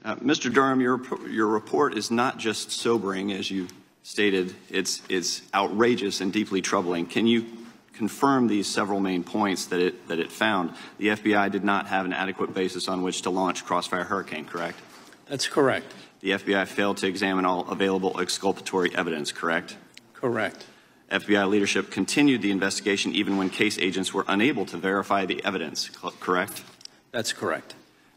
Mr. Durham, your report is not just sobering, as you stated. It's outrageous and deeply troubling. Can you confirm these several main points that it found? The FBI did not have an adequate basis on which to launch Crossfire Hurricane, correct? That's correct. The FBI failed to examine all available exculpatory evidence, correct? Correct. FBI leadership continued the investigation even when case agents were unable to verify the evidence, correct? That's correct.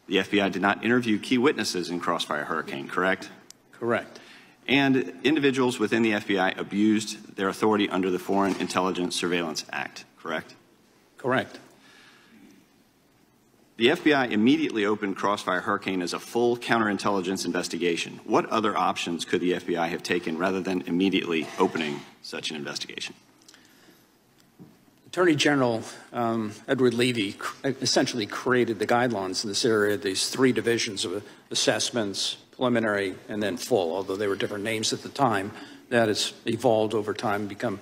The FBI did not interview key witnesses in Crossfire Hurricane, correct? Correct. And individuals within the FBI abused their authority under the Foreign Intelligence Surveillance Act, correct? Correct. The FBI immediately opened Crossfire Hurricane as a full counterintelligence investigation. What other options could the FBI have taken rather than immediately opening such an investigation? Attorney General Edward Levy essentially created the guidelines in this area, these three divisions of assessments, preliminary, and then full, although they were different names at the time. That has evolved over time and become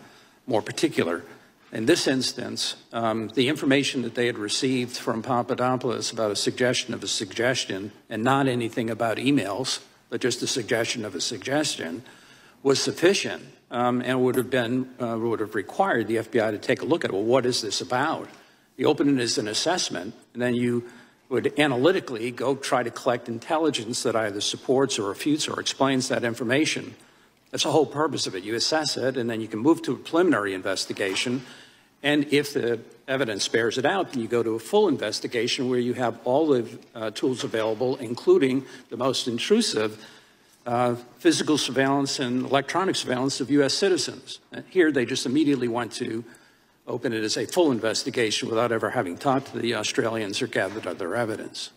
more particular. In this instance, the information that they had received from Papadopoulos about a suggestion of a suggestion and not anything about emails, but just a suggestion of a suggestion, was sufficient and would have required the FBI to take a look at, well, what is this about? You open it as an assessment, and then you would analytically go try to collect intelligence that either supports or refutes or explains that information. That's the whole purpose of it. You assess it, and then you can move to a preliminary investigation. And if the evidence bears it out, then you go to a full investigation where you have all the tools available, including the most intrusive physical surveillance and electronic surveillance of U.S. citizens. Here, they just immediately went to open it as a full investigation without ever having talked to the Australians or gathered other evidence.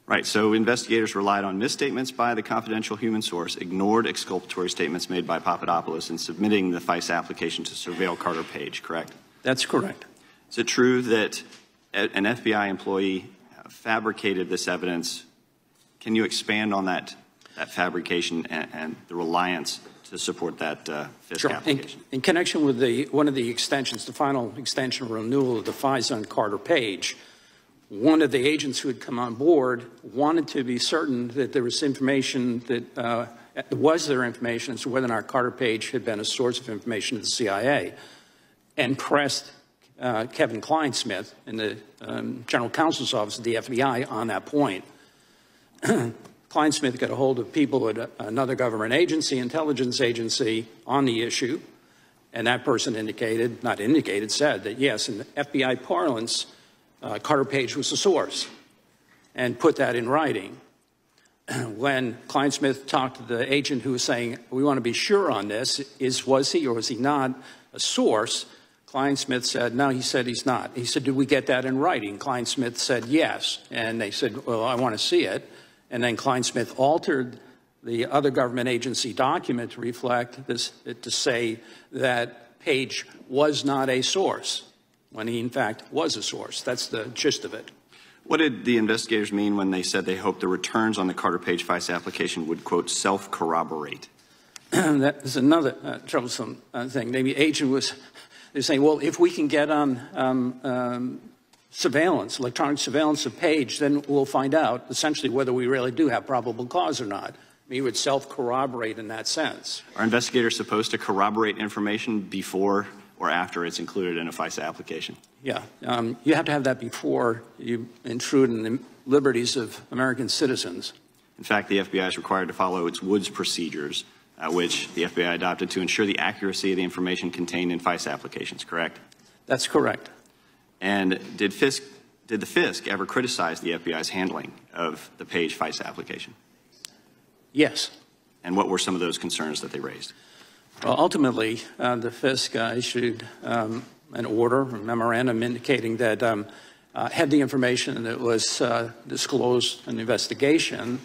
Right, so investigators relied on misstatements by the confidential human source, ignored exculpatory statements made by Papadopoulos in submitting the FICE application to surveil Carter Page, correct? That's correct. Is it true that an FBI employee fabricated this evidence? Can you expand on that fabrication and the reliance to support that FISC application? In connection with one of the extensions, the final extension or renewal of the FICE on Carter Page, one of the agents who had come on board wanted to be certain that there was information that was there information as to whether or not Carter Page had been a source of information to the CIA, and pressed Kevin Cline Smith in the General Counsel's Office of the FBI on that point. Cline Smith got a hold of people at another government agency, intelligence agency, on the issue, and that person said that yes, in the FBI parlance, Carter Page was the source, and put that in writing. When Cline Smith talked to the agent who was saying, we want to be sure on this, was he or was he not a source, Cline Smith said, no, he said he's not. He said, did we get that in writing? Cline Smith said yes, and they said, well, I want to see it. And then Cline Smith altered the other government agency document to reflect this, to say that Page was not a source, when he in fact was a source. That's the gist of it. What did the investigators mean when they said they hoped the returns on the Carter Page FICE application would, quote, self-corroborate? That is another troublesome thing. The agent was, they're saying, well, if we can get on surveillance, electronic surveillance of Page, then we'll find out essentially whether we really do have probable cause or not. I mean, it would self-corroborate in that sense. Are investigators supposed to corroborate information before or after it's included in a FICE application? Yeah, you have to have that before you intrude in the liberties of American citizens. In fact, the FBI is required to follow its Woods procedures, which the FBI adopted to ensure the accuracy of the information contained in FICE applications, correct? That's correct. And did the FISC ever criticize the FBI's handling of the Page FICE application? Yes. And what were some of those concerns that they raised? Well, ultimately, the FISC issued an order, a memorandum indicating that had the information that was disclosed in the investigation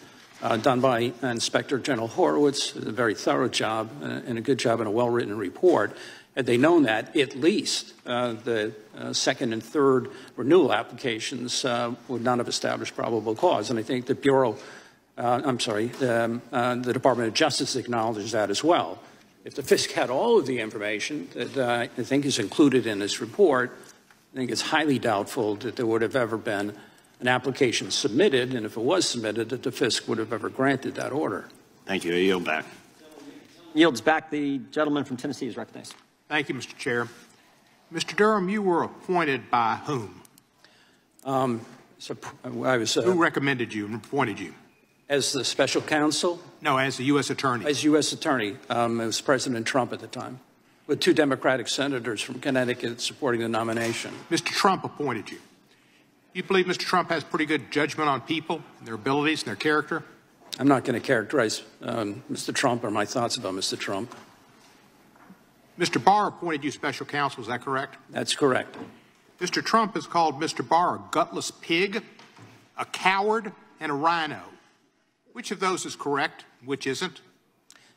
done by Inspector General Horowitz, a very thorough job and a good job and a well-written report. Had they known that, at least the second and third renewal applications would not have established probable cause. And I think the Bureau, the Department of Justice acknowledges that as well. If the FISC had all of the information that I think is included in this report, I think it's highly doubtful that there would have ever been an application submitted, and if it was submitted, that the FISC would have ever granted that order. Thank you. I yield back. Yields back. The gentleman from Tennessee is recognized. Thank you, Mr. Chair. Mr. Durham, you were appointed by whom? Who recommended you and appointed you? As the special counsel? No, as the U.S. Attorney. As U.S. Attorney. It was President Trump at the time, with 2 Democratic senators from Connecticut supporting the nomination. Mr. Trump appointed you. You believe Mr. Trump has pretty good judgment on people, and their abilities, and their character? I'm not going to characterize Mr. Trump or my thoughts about Mr. Trump. Mr. Barr appointed you special counsel, is that correct? That's correct. Mr. Trump has called Mr. Barr a gutless pig, a coward, and a rhino. Which of those is correct? Which isn't?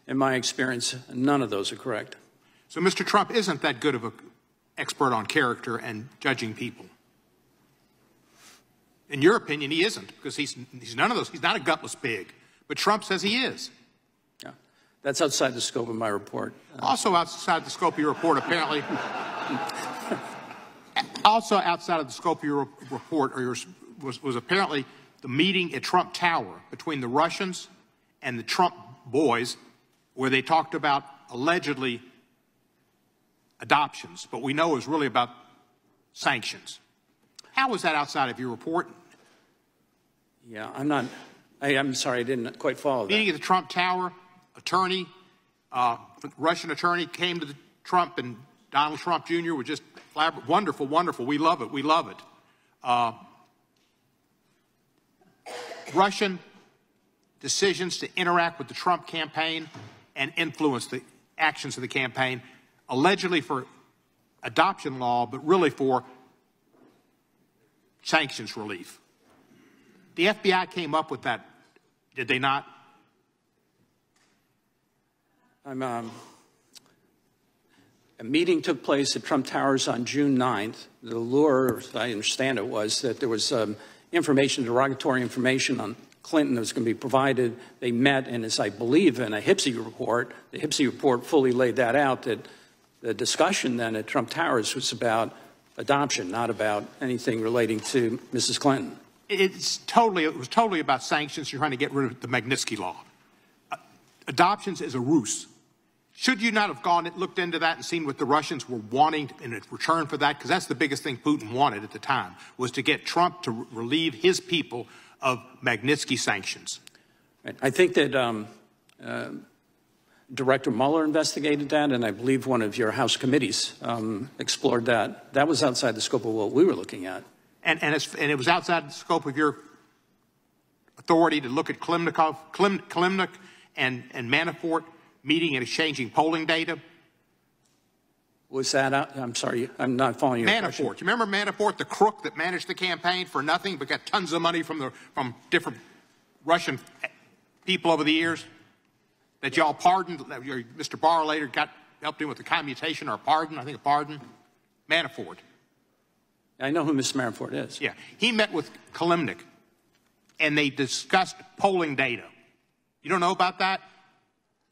In my experience, none of those are correct. So Mr. Trump isn't that good of an expert on character and judging people. In your opinion, he isn't, because he's none of those. He's not a gutless pig. But Trump says he is. Yeah. That's outside the scope of my report. Also outside the scope of your report, apparently. Also outside of the scope of your report was apparently the meeting at Trump Tower between the Russians and the Trump boys, where they talked about allegedly adoptions, but we know it was really about sanctions. How was that outside of your report? Yeah, I'm sorry, I didn't quite follow that. Meeting at the Trump Tower, Russian attorney came to Trump, and Donald Trump Jr. was just wonderful, wonderful. We love it. We love it. Russian decisions to interact with the Trump campaign and influence the actions of the campaign, allegedly for adoption law, but really for sanctions relief. The FBI came up with that, did they not? A meeting took place at Trump Towers on June 9th. The lure, as I understand it, was that there was derogatory information on Clinton that was going to be provided. They met, and as I believe in a HPSI report, the HPSI report fully laid that out, that the discussion then at Trump Towers was about adoption, not about anything relating to Mrs. Clinton. It was totally about sanctions. You're trying to get rid of the Magnitsky Law. Adoptions is a ruse. Should you not have gone and looked into that and seen what the Russians were wanting in return for that? Because that's the biggest thing Putin wanted at the time, was to get Trump to relieve his people of Magnitsky sanctions. I think that Director Mueller investigated that, and I believe one of your House committees explored that. That was outside the scope of what we were looking at. And it was outside the scope of your authority to look at Klimnik and Manafort meeting and exchanging polling data? Was that out? I'm sorry, I'm not following your question. Manafort. You remember Manafort, the crook that managed the campaign for nothing but got tons of money from different Russian people over the years? That y'all pardoned, Mr. Barr later helped him with a commutation or a pardon, I think a pardon. Manafort. I know who Mr. Manafort is. Yeah. He met with Klimnik, and they discussed polling data. You don't know about that?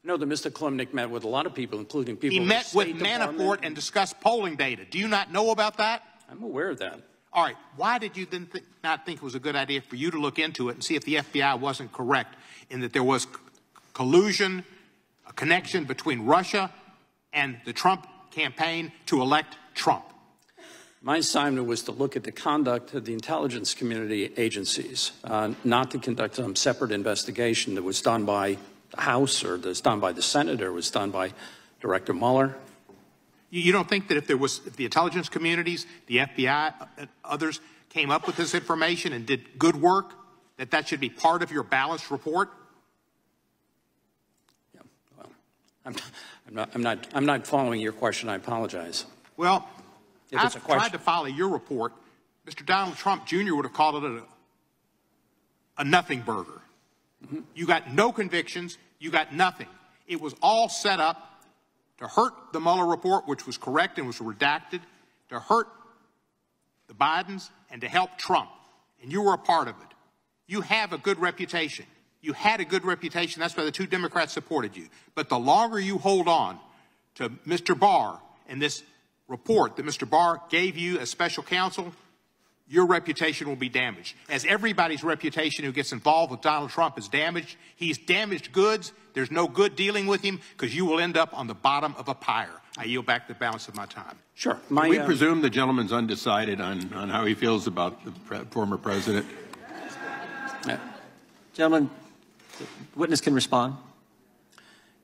No, that Mr. Klimnik met with a lot of people, including people. He met with Manafort and discussed polling data. Do you not know about that? I'm aware of that. All right. Why did you then not think it was a good idea for you to look into it and see if the FBI wasn't correct in that there was collusion, a connection between Russia and the Trump campaign to elect Trump? My assignment was to look at the conduct of the intelligence community agencies, not to conduct some separate investigation that was done by the House or that's done by the Senate or was done by Director Mueller. You don't think that if the intelligence communities, the FBI, others came up with this information and did good work, that should be part of your balanced report? Yeah, well, I'm not following your question. I apologize. Well, I've tried to follow your report. Mr. Donald Trump Jr. would have called it a nothing burger. Mm-hmm. You got no convictions. You got nothing. It was all set up to hurt the Mueller report, which was correct and was redacted, to hurt the Bidens and to help Trump. And you were a part of it. You have a good reputation. You had a good reputation. That's why the 2 Democrats supported you. But the longer you hold on to Mr. Barr and this report that Mr. Barr gave you as special counsel, your reputation will be damaged. As everybody's reputation who gets involved with Donald Trump is damaged, he's damaged goods. There's no good dealing with him because you will end up on the bottom of a pyre. I yield back the balance of my time. Sure. Can we presume the gentleman's undecided on how he feels about the former president? Gentlemen, the witness can respond.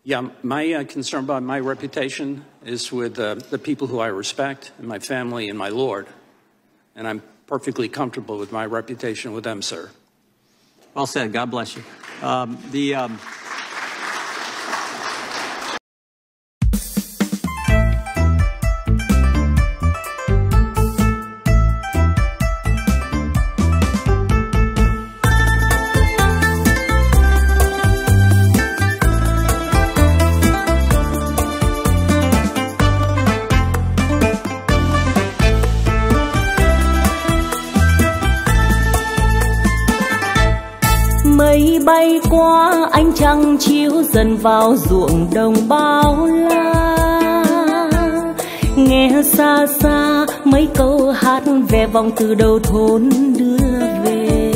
Yeah, my concern about my reputation is with the people who I respect, and my family and my Lord. And I'm perfectly comfortable with my reputation with them, sir. Well said. God bless you. Mây bay qua ánh trăng chiếu dần vào ruộng đồng bao la, nghe xa xa mấy câu hát ve vọng từ đầu thôn đưa về.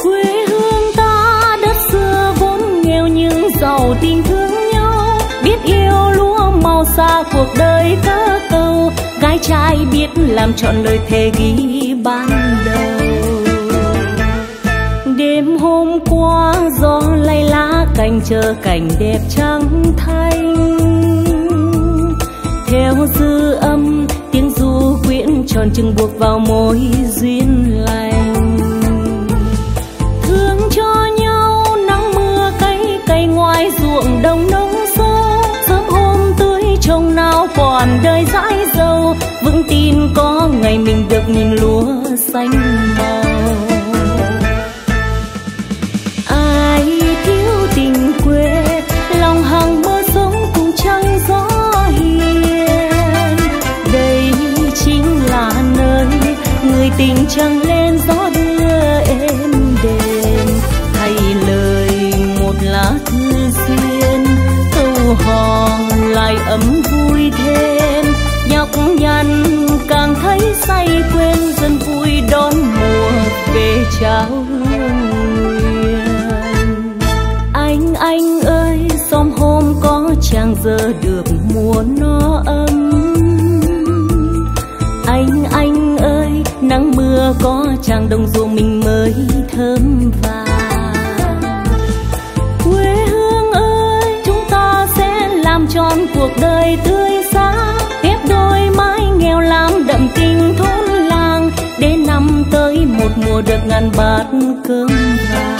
Quê hương ta đất xưa vốn nghèo nhưng giàu tình thương nhau, biết yêu lúa màu xa cuộc đời cơ cầu, gái trai biết làm trọn lời thề ghi ban đầu. Đêm hôm qua gió lay lá cành chờ cảnh đẹp trắng thanh, theo dư âm tiếng ru quyện tròn chừng buộc vào mối duyên lành. Thương cho nhau nắng mưa cày cày ngoài ruộng đồng nông sâu, sớm hôm tưới trồng nào còn đời dãi dầu, vững tin có ngày mình được nhìn lúa xanh màu. Tình quê lòng hằng mơ sống cùng trăng gió hiền, đây chính là nơi người tình trăng lên gió đưa êm đềm, thay lời một lá thư duyên câu hò lại ấm vui thêm, nhọc nhằn càng thấy say quên dần vui đón mùa về trao hương nguyện. Anh ơi xóm hôm có chàng giờ được mùa nó ấm, anh ơi nắng mưa có chàng đồng ruộng mình mới thơm vàng. Quê hương ơi chúng ta sẽ làm tròn cuộc đời tươi sáng, ghép đôi mái nghèo làm đậm tình thôn làng, để năm tới một mùa được ngàn bát cơm vàng.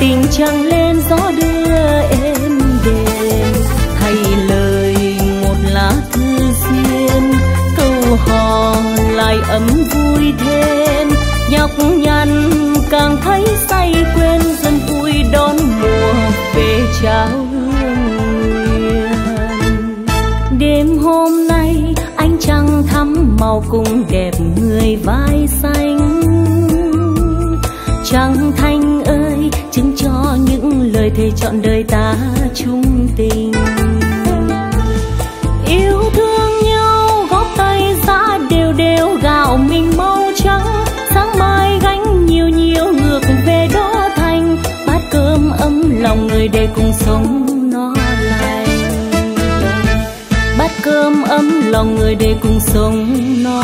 Tình trăng lên gió đưa êm đềm, thay lời một lá thư duyên câu hò lại ấm vui thêm, nhọc nhằn càng thấy say quên dần vui đón mùa về trao hương nguyện. Đêm hôm nay ánh trăng thắm màu cùng đẹp người vai xanh, trăng thanh ơi chứng cho những lời thề trọn đời ta chung tình. Yêu thương nhau góp tay ra đều đều gạo mình màu trắng, sáng mai gánh nhiều nhiều ngược về đô thành, bát cơm ấm lòng người để cùng sống no lành, bát cơm ấm lòng người để cùng sống no